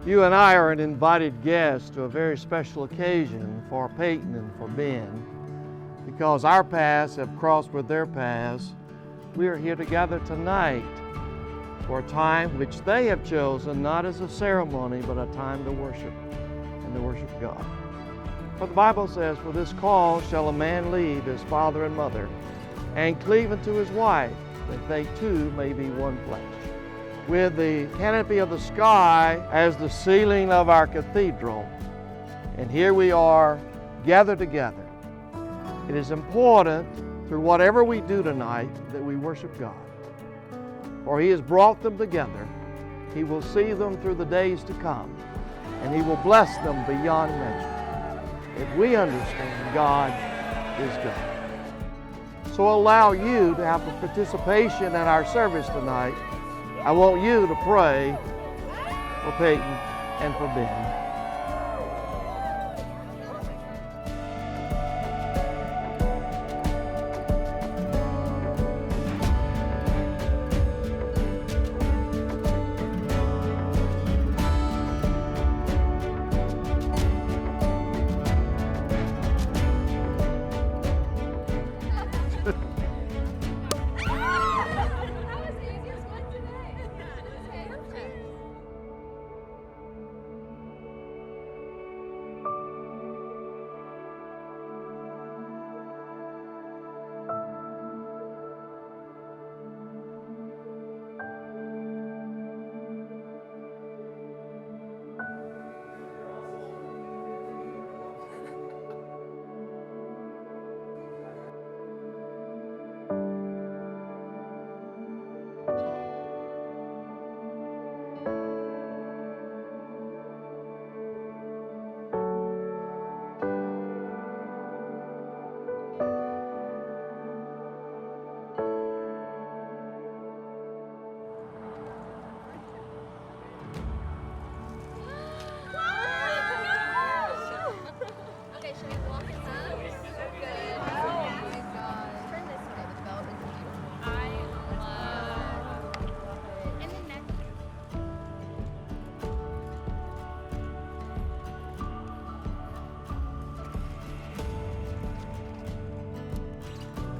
You and I are an invited guest to a very special occasion for Peyton and for Ben. Because our paths have crossed with their paths, we are here together tonight for a time which they have chosen not as a ceremony, but a time to worship and to worship God. For the Bible says, "For this cause shall a man leave his father and mother, and cleave unto his wife, that they two may be one flesh." With the canopy of the sky as the ceiling of our cathedral, and here we are gathered together. It is important through whatever we do tonight that we worship God. For He has brought them together. He will see them through the days to come, and He will bless them beyond measure. If we understand God is God. So allow you to have the participation in our service tonight. I want you to pray for Peyton and for Ben.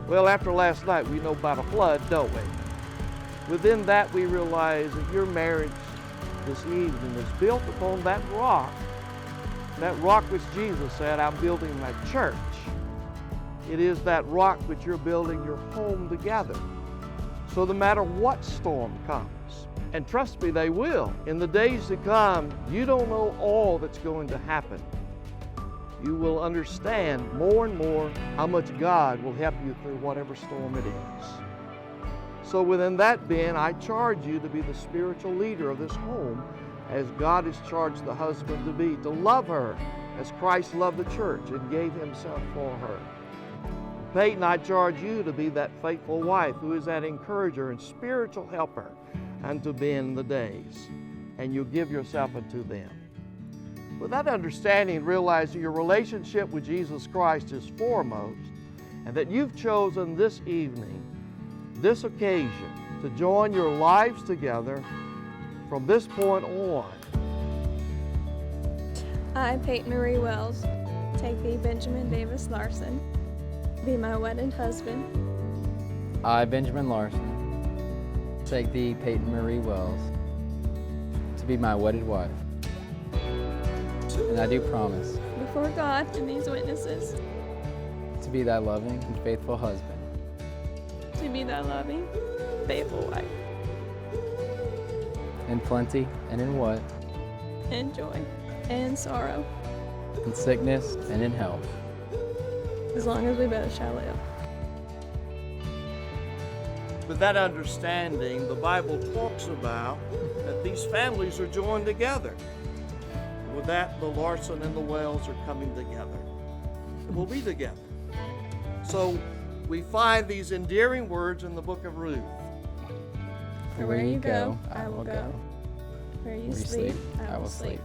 Well, after last night, we know about a flood, don't we? Within that, we realize that your marriage this evening is built upon that rock which Jesus said, "I'm building my church." It is that rock which you're building your home together. So no matter what storm comes, and trust me, they will, in the days to come, you don't know all that's going to happen. You will understand more and more how much God will help you through whatever storm it is. So within that, Ben, I charge you to be the spiritual leader of this home, as God has charged the husband to be, to love her as Christ loved the church and gave Himself for her. Peyton, I charge you to be that faithful wife who is that encourager and spiritual helper unto Ben in the days, and you give yourself unto them. With that understanding, realize that your relationship with Jesus Christ is foremost, and that you've chosen this evening, this occasion, to join your lives together from this point on. I, Peyton Marie Wells, take thee, Benjamin Davis Larson, be my wedded husband. I, Benjamin Larson, take thee, Peyton Marie Wells, to be my wedded wife. And I do promise, before God and these witnesses, to be thy loving and faithful husband, to be thy loving, faithful wife, in plenty and in what? in joy and sorrow, In sickness and in health, as long as we both shall live. With that understanding, the Bible talks about that these families are joined together. With that, the Larson and the Wells are coming together. And we'll be together. So we find these endearing words in the book of Ruth. For where you go, I will go. Where you sleep, I will sleep.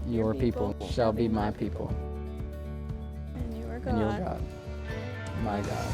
Your people shall be my people, And you are God. and your God, my God.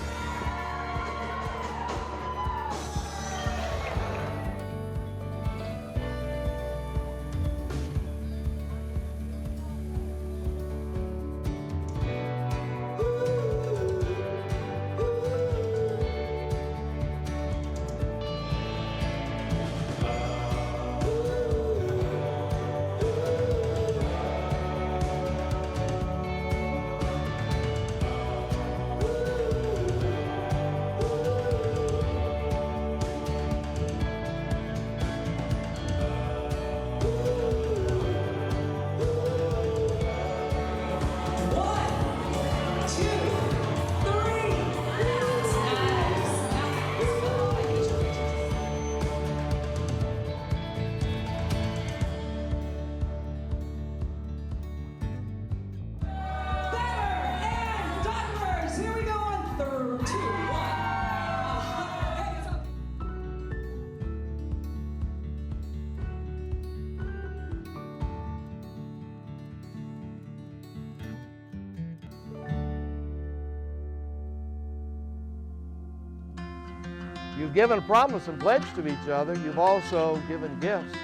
You've given a promise and pledge to each other. You've also given gifts.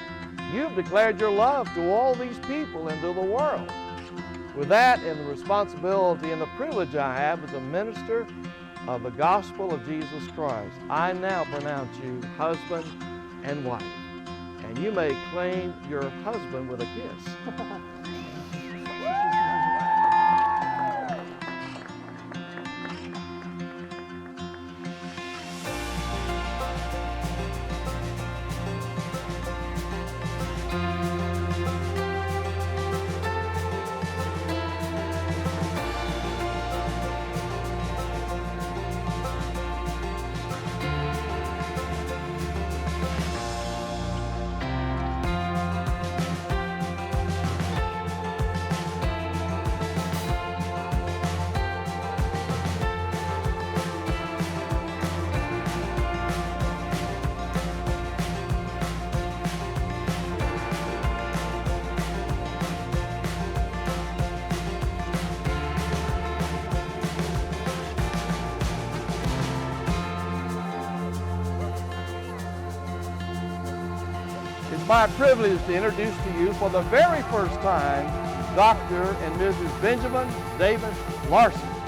You've declared your love to all these people and to the world. With that and the responsibility and the privilege I have as a minister of the gospel of Jesus Christ, I now pronounce you husband and wife. And you may claim your husband with a kiss. It's my privilege to introduce to you for the very first time Dr. and Mrs. Benjamin Davis Larson.